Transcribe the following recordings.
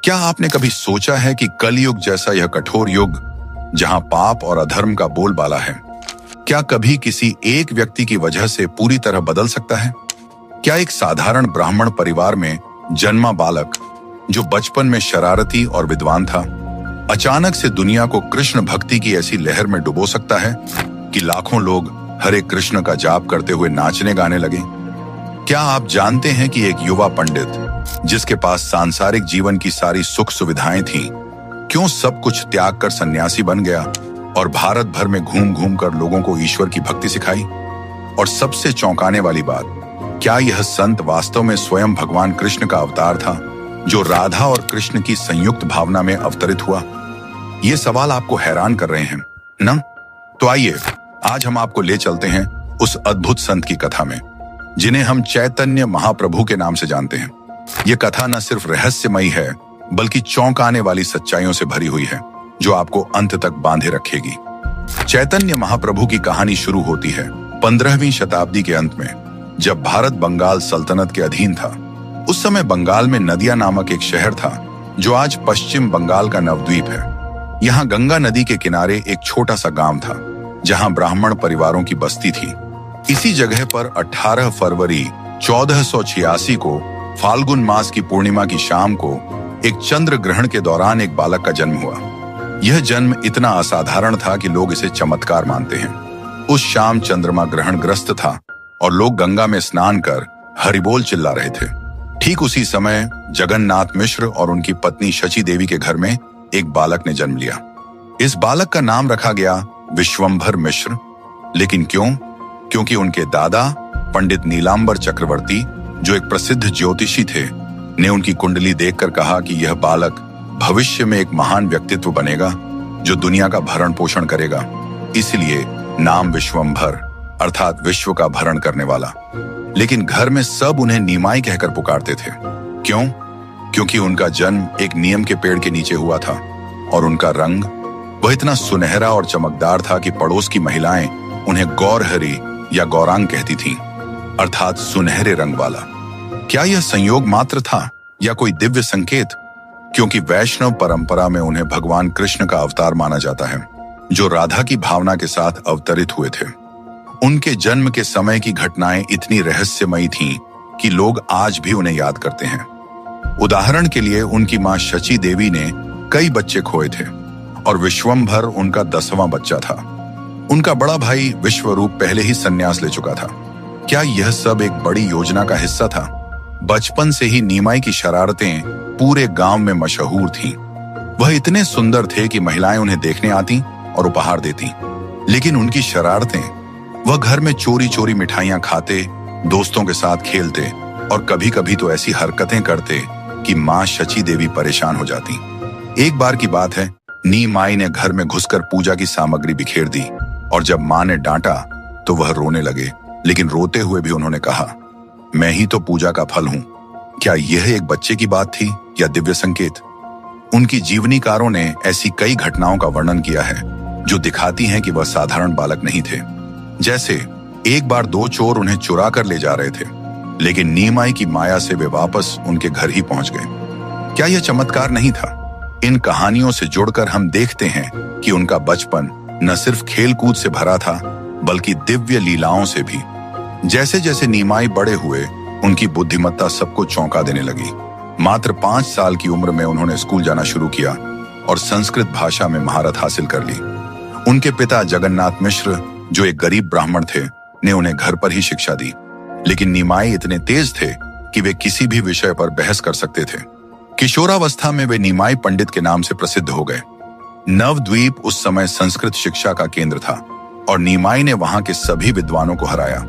क्या आपने कभी सोचा है कि कलयुग जैसा यह कठोर युग, जहां पाप और अधर्म का बोलबाला है, क्या कभी किसी एक व्यक्ति की वजह से पूरी तरह बदल सकता है? क्या एक साधारण ब्राह्मण परिवार में जन्मा बालक, जो बचपन में शरारती और विद्वान था, अचानक से दुनिया को कृष्ण भक्ति की ऐसी लहर में डुबो सकता है कि लाखों लोग हरे कृष्ण का जाप करते हुए नाचने गाने लगे? क्या आप जानते हैं कि एक युवा पंडित, जिसके पास सांसारिक जीवन की सारी सुख सुविधाएं थीं, क्यों सब कुछ त्याग कर सन्यासी बन गया और भारत भर में घूम घूम कर लोगों को ईश्वर की भक्ति सिखाई? और सबसे चौंकाने वाली बात, क्या यह संत वास्तव में स्वयं भगवान कृष्ण का अवतार था, जो राधा और कृष्ण की संयुक्त भावना में अवतरित हुआ? ये सवाल आपको हैरान कर रहे हैं ना? तो आइए आज हम आपको ले चलते हैं उस अद्भुत संत की कथा में, जिन्हें हम चैतन्य महाप्रभु के नाम से जानते हैं। ये कथा न सिर्फ रहस्यमयी है, बल्कि चौंकाने वाली सच्चाइयों से भरी हुई है, जो आपको अंत तक बांधे रखेगी। चैतन्य महाप्रभु की कहानी शुरू होती है 15वीं शताब्दी के अंत में, जब भारत बंगाल सल्तनत के अधीन था। उस समय बंगाल में नदिया नामक एक शहर था, जो आज पश्चिम बंगाल का नवद्वीप है। यहाँ गंगा नदी के किनारे एक छोटा सा गांव था, जहाँ ब्राह्मण परिवारों की बस्ती थी। इसी जगह पर 18 फरवरी 1486 को फाल्गुन मास की पूर्णिमा की शाम को एक चंद्र ग्रहण के दौरान एक बालक का जन्म हुआ। यह जन्म इतना असाधारण था कि लोग इसे चमत्कार मानते हैं। उस शाम चंद्रमा ग्रहण ग्रस्त था और लोग गंगा में स्नान कर हरिबोल चिल्ला रहे थे। ठीक उसी समय जगन्नाथ मिश्र और उनकी पत्नी शची देवी के घर में एक बालक ने जन्म लिया। इस बालक का नाम रखा गया विश्वंभर मिश्र। लेकिन क्यों? क्योंकि उनके दादा पंडित नीलांबर चक्रवर्ती, जो एक प्रसिद्ध ज्योतिषी थे, ने उनकी कुंडली देखकर कहा कि यह बालक भविष्य में एक महान व्यक्तित्व बनेगा, जो दुनिया का भरण पोषण करेगा। इसलिए नाम विश्वंभर, अर्थात विश्व का भरण करने वाला। लेकिन घर में सब उन्हें नीमाई कहकर पुकारते थे। क्यों? क्योंकि उनका जन्म एक नीम के पेड़ के नीचे हुआ था और उनका रंग वह इतना सुनहरा और चमकदार था कि पड़ोस की महिलाएं उन्हें गौरहरी या गौरांग कहती थीं, अर्थात सुनहरे रंग वाला। क्या यह संयोग मात्र था या कोई दिव्य संकेत? क्योंकि वैष्णव परंपरा में उन्हें भगवान कृष्ण का अवतार माना जाता है, जो राधा की भावना के साथ अवतरित हुए थे। उनके जन्म के समय की घटनाएं इतनी रहस्यमयी थीं कि लोग आज भी उन्हें याद करते हैं। उदाहरण के लिए उनकी मां शची देवी ने कई बच्चे खोए थे और विश्वंभर उनका 10वां बच्चा था। उनका बड़ा भाई विश्वरूप पहले ही संन्यास ले चुका था। क्या यह सब एक बड़ी योजना का हिस्सा था? बचपन से ही नीमाई की शरारतें पूरे गांव में मशहूर थीं। वह इतने सुंदर थे कि महिलाएं उन्हें देखने आती और उपहार देती। लेकिन उनकी शरारतें, वह घर में चोरी चोरी मिठाइयां खाते, दोस्तों के साथ खेलते और कभी कभी तो ऐसी हरकतें करते कि मां शची देवी परेशान हो जाती। एक बार की बात है, नीमाई ने घर में घुसकर पूजा की सामग्री बिखेर दी और जब मां ने डांटा तो वह रोने लगे। लेकिन रोते हुए भी उन्होंने कहा, मैं ही तो पूजा का फल हूं। क्या यह एक बच्चे की बात थी या दिव्य संकेत? उनकी जीवनीकारों ने ऐसी कई घटनाओं का वर्णन किया है जो दिखाती हैं कि वह साधारण बालक नहीं थे। जैसे एक बार 2 चोर उन्हें चुरा कर ले जा रहे थे, लेकिन नीमाई की माया से वे वापस उनके घर ही पहुंच गए। क्या यह चमत्कार नहीं था? इन कहानियों से जुड़कर हम देखते हैं कि उनका बचपन न सिर्फ खेल कूद से भरा था, बल्कि दिव्य लीलाओं से भी। जैसे जैसे नीमाई बड़े हुए, उनकी बुद्धिमत्ता सबको चौंका देने लगी। मात्र 5 साल की उम्र में उन्होंने स्कूल जाना शुरू किया और संस्कृत भाषा में महारत हासिल कर ली। उनके पिता जगन्नाथ मिश्र, जो एक गरीब ब्राह्मण थे, ने उन्हें घर पर ही शिक्षा दी। लेकिन नीमाई इतने तेज थे कि वे किसी भी विषय पर बहस कर सकते थे। किशोरावस्था में वे नीमाई पंडित के नाम से प्रसिद्ध हो गए। नवद्वीप उस समय संस्कृत शिक्षा का केंद्र था और नीमाई ने वहां के सभी विद्वानों को हराया।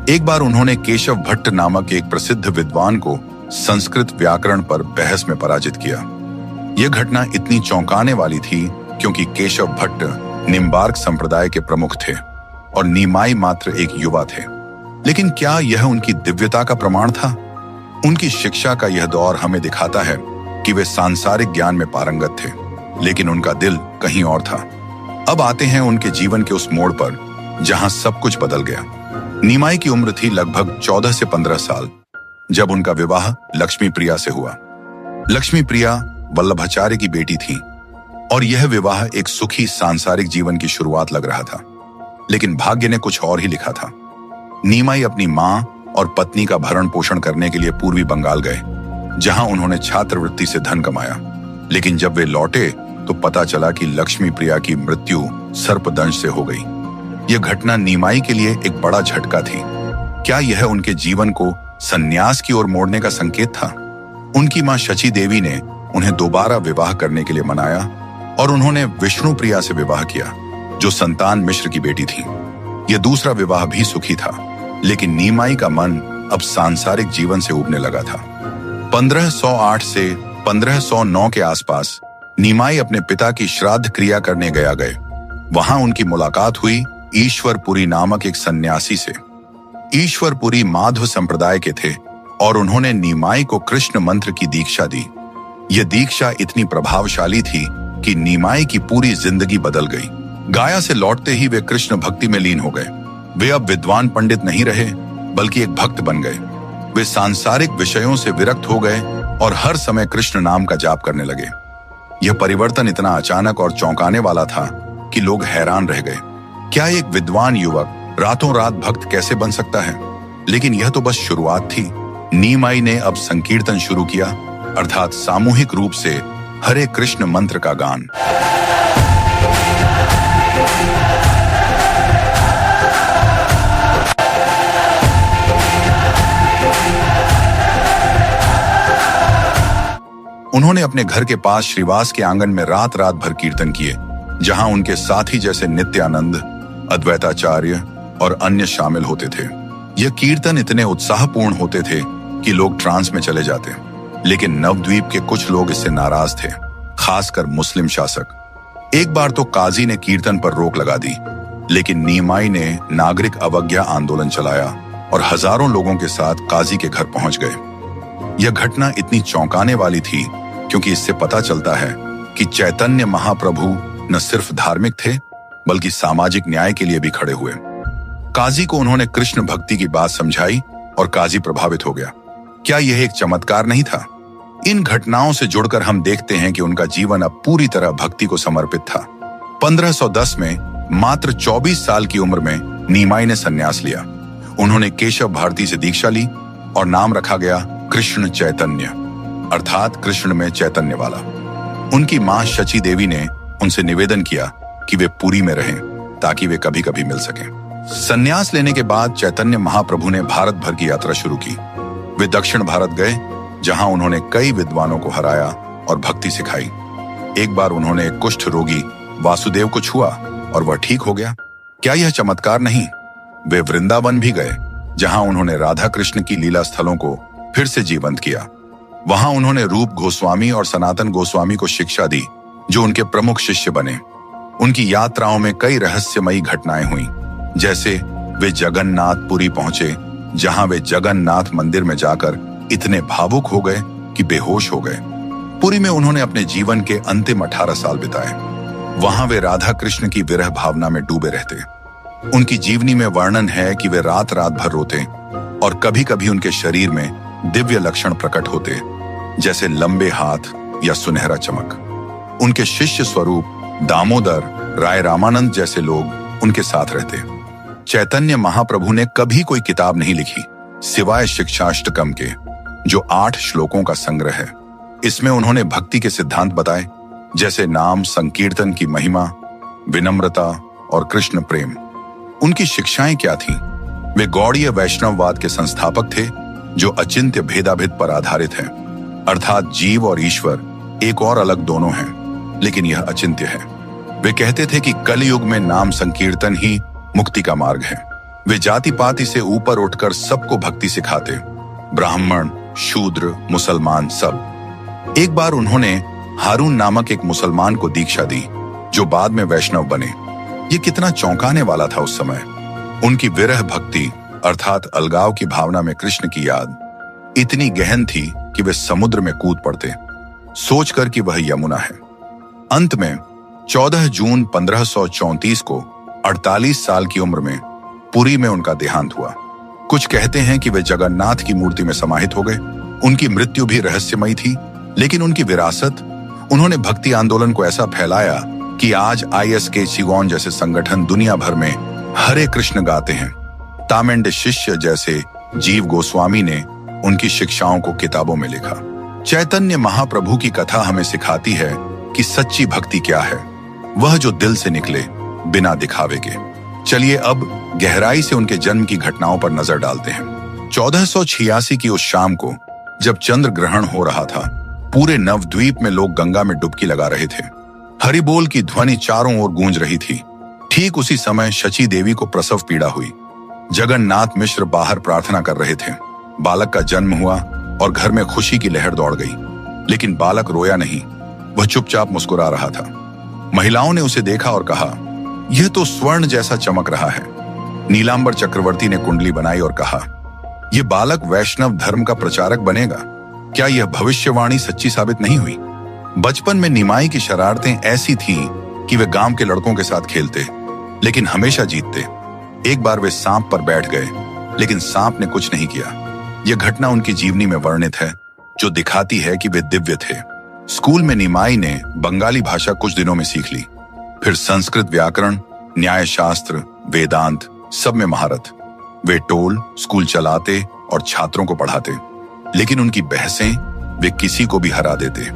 एक बार उन्होंने केशव भट्ट नामक एक प्रसिद्ध विद्वान को संस्कृत व्याकरण पर बहस में पराजित किया। यह घटना इतनी चौंकाने वाली थी क्योंकि केशव भट्ट निम्बार्क संप्रदाय के प्रमुख थे और नीमाई मात्र एक युवा थे। लेकिन क्या यह उनकी दिव्यता का प्रमाण था? उनकी शिक्षा का यह दौर हमें दिखाता है कि वे सांसारिक ज्ञान में पारंगत थे, लेकिन उनका दिल कहीं और था। अब आते हैं उनके जीवन के उस मोड़ पर जहां सब कुछ बदल गया। नीमाई की उम्र थी लगभग 14 से 15 साल, जब उनका विवाह लक्ष्मी प्रिया से हुआ। लक्ष्मी प्रिया वल्लभाचार्य की बेटी थी और यह विवाह एक सुखी सांसारिक जीवन की शुरुआत लग रहा था। लेकिन भाग्य ने कुछ और ही लिखा था। नीमाई अपनी मां और पत्नी का भरण पोषण करने के लिए पूर्वी बंगाल गए, जहां उन्होंने छात्रवृत्ति से धन कमाया। लेकिन जब वे लौटे तो पता चला कि लक्ष्मी प्रिया की मृत्यु सर्पदंश से हो गई। यह घटना नीमाई के लिए एक बड़ा झटका थी। क्या यह उनके जीवन को संन्यास की ओर मोड़ने का संकेत था? उनकी मां शची देवी ने उन्हें दोबारा विवाह करने के लिए मनाया और उन्होंने विष्णु प्रिया से विवाह किया, जो संतान मिश्र की बेटी थी। यह दूसरा विवाह भी सुखी था, लेकिन नीमाई का मन अब सांसारिक जीवन से उबने लगा था। 1508 से 1509 के आसपास नीमाई अपने पिता की श्राद्ध क्रिया करने गए। वहां उनकी मुलाकात हुई ईश्वरपुरी नामक एक सन्यासी से। ईश्वरपुरी माध्व संप्रदाय के थे और उन्होंने नीमाई को कृष्ण मंत्र की दीक्षा दी। यह दीक्षा इतनी प्रभावशाली थी कि नीमाई की पूरी जिंदगी बदल गई। गाया से लौटते ही वे कृष्ण भक्ति में लीन हो गए। वे अब विद्वान पंडित नहीं रहे, बल्कि एक भक्त बन गए। वे सांसारिक विषयों से विरक्त हो गए और हर समय कृष्ण नाम का जाप करने लगे। यह परिवर्तन इतना अचानक और चौंकाने वाला था कि लोग हैरान रह गए। क्या एक विद्वान युवक रातों रात भक्त कैसे बन सकता है? लेकिन यह तो बस शुरुआत थी। नीमाई ने अब संकीर्तन शुरू किया, अर्थात सामूहिक रूप से हरे कृष्ण मंत्र का गान। उन्होंने अपने घर के पास श्रीवास के आंगन में रात रात भर कीर्तन किए, जहां उनके साथी जैसे नित्यानंद, अद्वैताचार्य और अन्य शामिल होते थे। यह कीर्तन इतने उत्साहपूर्ण होते थे कि लोग ट्रांस में चले जाते। लेकिन नवद्वीप के कुछ लोग इससे नाराज थे, खासकर मुस्लिम शासक। एक बार तो काजी ने कीर्तन पर रोक लगा दी, लेकिन नीमाई ने नागरिक अवज्ञा आंदोलन चलाया और हजारों लोगों के साथ काजी के घर पहुंच गए। यह घटना इतनी चौंकाने वाली थी क्योंकि इससे पता चलता है कि चैतन्य महाप्रभु न सिर्फ धार्मिक थे, बल्कि सामाजिक न्याय के लिए भी खड़े हुए। काजी को उन्होंने कृष्ण भक्ति की बात समझाई और काजी प्रभावित हो गया। क्या यह एक चमत्कार नहीं था? इन घटनाओं से जुड़कर हम देखते हैं कि उनका जीवन अब पूरी तरह भक्ति को समर्पित था। 1510 में मात्र 24 साल की उम्र में नीमाई ने संन्यास लिया। उन्होंने केशव भारती से दीक्षा ली और नाम रखा गया कृष्ण चैतन्य, अर्थात कृष्ण में चैतन्य वाला। उनकी मां शची देवी ने उनसे निवेदन किया कि वे पुरी में रहें ताकि वे कभी कभी मिल सकें। संन्यास लेने के बाद चैतन्य महाप्रभु ने भारत भर की यात्रा शुरू की। वे दक्षिण भारत गए, जहां उन्होंने कई विद्वानों को हराया और भक्ति सिखाई। एक बार उन्होंने एक कुष्ठ रोगी वासुदेव को छुआ और वह ठीक हो गया। क्या यह चमत्कार नहीं? वे वृंदावन भी गए, जहां उन्होंने राधा कृष्ण की लीला स्थलों को फिर से जीवंत किया। वहां उन्होंने रूप गोस्वामी और सनातन गोस्वामी को शिक्षा दी, जो उनके प्रमुख शिष्य बने। उनकी यात्राओं में कई रहस्यमयी घटनाएं हुई, जैसे वे जगन्नाथपुरी पहुंचे, जहां वे जगन्नाथ मंदिर में जाकर इतने भावुक हो गए कि बेहोश हो गए। पुरी में उन्होंने अपने जीवन के अंतिम 18 साल बिताए। वहां वे राधा कृष्ण की विरह भावना में डूबे रहते। उनकी जीवनी में वर्णन है कि वे रात रात भर रोते और कभी कभी उनके शरीर में दिव्य लक्षण प्रकट होते, जैसे लंबे हाथ या सुनहरा चमक। उनके शिष्य स्वरूप दामोदर, राय रामानंद जैसे लोग उनके साथ रहते। चैतन्य महाप्रभु ने कभी कोई किताब नहीं लिखी, सिवाय शिक्षाष्टकम के, जो 8 श्लोकों का संग्रह है। इसमें उन्होंने भक्ति के सिद्धांत बताए, जैसे नाम संकीर्तन की महिमा, विनम्रता और कृष्ण प्रेम। उनकी शिक्षाएं क्या थीं? वे गौड़ीय वैष्णववाद के संस्थापक थे, जो अचिंत्य भेदाभेद पर आधारित है, अर्थात जीव और ईश्वर एक और अलग दोनों हैं, लेकिन यह अचिंत्य है। वे कहते थे कि कलयुग में नाम संकीर्तन ही मुक्ति का मार्ग है। वे जाति पाति से ऊपर उठकर सबको भक्ति सिखाते, ब्राह्मण, शूद्र, मुसलमान, सब। एक बार उन्होंने हारून नामक एक मुसलमान को दीक्षा दी, जो बाद में वैष्णव बने। ये कितना चौंकाने वाला था उस समय। उनकी विरह भक्ति अर्थात अलगाव की भावना में कृष्ण की याद इतनी गहन थी कि वे समुद्र में कूद पड़ते, सोचकर कि वह यमुना है। अंत में 14 जून 1534 को 48 साल की उम्र में पुरी में उनका देहांत हुआ। कुछ कहते हैं कि वे जगन्नाथ की मूर्ति में समाहित हो गए। उनकी मृत्यु भी रहस्यमयी थी, लेकिन उनकी विरासत उन्होंने भक्ति आंदोलन को ऐसा फैलाया कि आज ISK चिगोन जैसे संगठन दुनिया भर में हरे कृष्ण गाते हैं। तामेंड शिष्य जैसे जीव गोस्वामी ने उनकी शिक्षाओं को किताबों में लिखा। चैतन्य महाप्रभु की कथा हमें सिखाती है कि सच्ची भक्ति क्या है, वह जो दिल से निकले बिना दिखावे के। चलिए अब गहराई से उनके जन्म की घटनाओं पर नजर डालते हैं। 1486 की उस शाम को जब चंद्र ग्रहण हो रहा था, पूरे नवद्वीप में लोग गंगा में डुबकी लगा रहे थे। हरिबोल की ध्वनि चारों ओर गूंज रही थी। ठीक उसी समय शची देवी को प्रसव पीड़ा हुई। जगन्नाथ मिश्र बाहर प्रार्थना कर रहे थे। बालक का जन्म हुआ और घर में खुशी की लहर दौड़ गई। लेकिन बालक रोया नहीं, वह चुपचाप मुस्कुरा रहा था। महिलाओं ने उसे देखा और कहा, यह तो स्वर्ण जैसा चमक रहा है। नीलांबर चक्रवर्ती ने कुंडली बनाई और कहा, यह बालक वैष्णव धर्म का प्रचारक बनेगा। क्या यह भविष्यवाणी सच्ची साबित नहीं हुई? बचपन में निमाई की शरारतें ऐसी थीं कि वे गांव के लड़कों के साथ खेलते, लेकिन हमेशा जीतते। एक बार वे सांप पर बैठ गए, लेकिन सांप ने कुछ नहीं किया। यह घटना उनकी जीवनी में वर्णित है, जो दिखाती है कि वे दिव्य थे। स्कूल में निमाई ने बंगाली भाषा कुछ दिनों में सीख ली, फिर संस्कृत व्याकरण, न्याय शास्त्र, वेदांत, सब में महारत। वे टोल स्कूल चलाते और छात्रों को पढ़ाते, लेकिन उनकी बहसें वे किसी को भी हरा देते।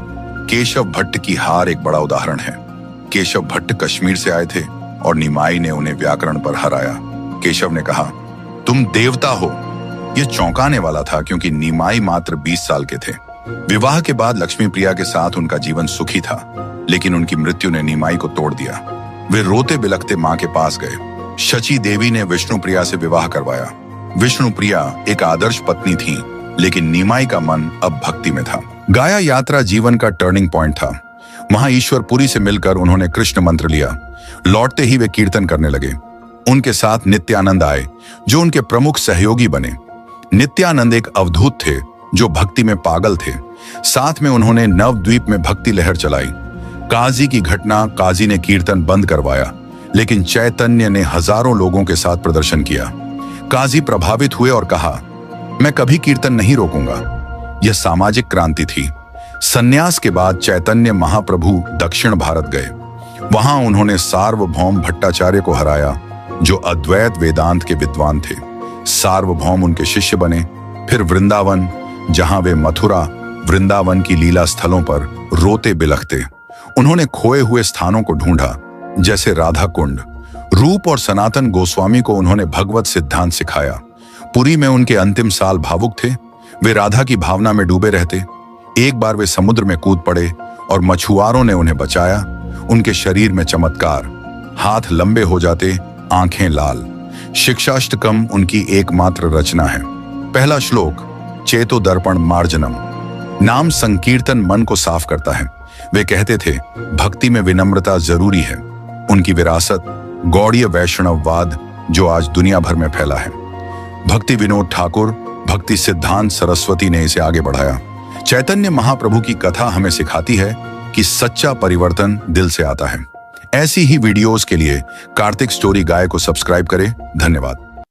केशव भट्ट की हार एक बड़ा उदाहरण है। केशव भट्ट कश्मीर से आए थे और निमाई ने उन्हें व्याकरण पर हराया। केशव ने कहा, तुम देवता हो। यह चौंकाने वाला था, क्योंकि निमाई मात्र 20 साल के थे। विवाह के बाद लक्ष्मी प्रिया के साथ उनका जीवन सुखी था, लेकिन उनकी मृत्यु ने निमाई को तोड़ दिया। वे रोते बिलखते मां के पास गए। शची देवी ने विष्णु प्रिया से विवाह करवाया। विष्णु प्रिया एक आदर्श पत्नी थी, लेकिन निमाई का मन अब भक्ति में था। गाया यात्रा जीवन का टर्निंग पॉइंट था। वहां ईश्वरपुरी से मिलकर उन्होंने कृष्ण मंत्र लिया। लौटते ही वे कीर्तन करने लगे। उनके साथ नित्यानंद आए, जो उनके प्रमुख सहयोगी बने। नित्यानंद एक अवधूत थे, जो भक्ति में पागल थे। साथ में उन्होंने नवद्वीप में भक्ति लहर चलाई। काजी की घटना, काजी ने कीर्तन बंद करवाया, लेकिन चैतन्य ने हजारों लोगों के साथ प्रदर्शन किया। काजी प्रभावित हुए और कहा, मैं कभी कीर्तन नहीं रोकूंगा। यह सामाजिक क्रांति थी। संन्यास के बाद चैतन्य महाप्रभु दक्षिण भारत गए। वहां उन्होंने सार्वभौम भट्टाचार्य को हराया, जो अद्वैत वेदांत के विद्वान थे। सार्वभौम उनके शिष्य बने। फिर वृंदावन, जहां वे मथुरा, वृंदावन की लीला स्थलों पर रोते बिलखते। उन्होंने खोए हुए स्थानों को ढूंढा, जैसे राधा कुंड। रूप और सनातन गोस्वामी को उन्होंने भगवत सिद्धांत सिखाया। पुरी में उनके अंतिम साल भावुक थे। वे राधा की भावना में डूबे रहते। एक बार वे समुद्र में कूद पड़े और मछुआरों ने उन्हें बचाया। उनके शरीर में चमत्कार, हाथ लंबे हो जाते, आंखें लाल। शिक्षाष्टकम उनकी एकमात्र रचना है। पहला श्लोक, चेतो दर्पण मार्जनम। नाम संकीर्तन मन को साफ करता है। वे कहते थे, भक्ति में विनम्रता जरूरी है। उनकी विरासत गौड़ीय वैष्णववाद, जो आज दुनिया भर में फैला है। भक्ति विनोद ठाकुर, भक्ति सिद्धांत सरस्वती ने इसे आगे बढ़ाया। चैतन्य महाप्रभु की कथा हमें सिखाती है कि सच्चा परिवर्तन दिल से आता है। ऐसी ही वीडियोस के लिए कार्तिक स्टोरी गाय को सब्सक्राइब करें। धन्यवाद।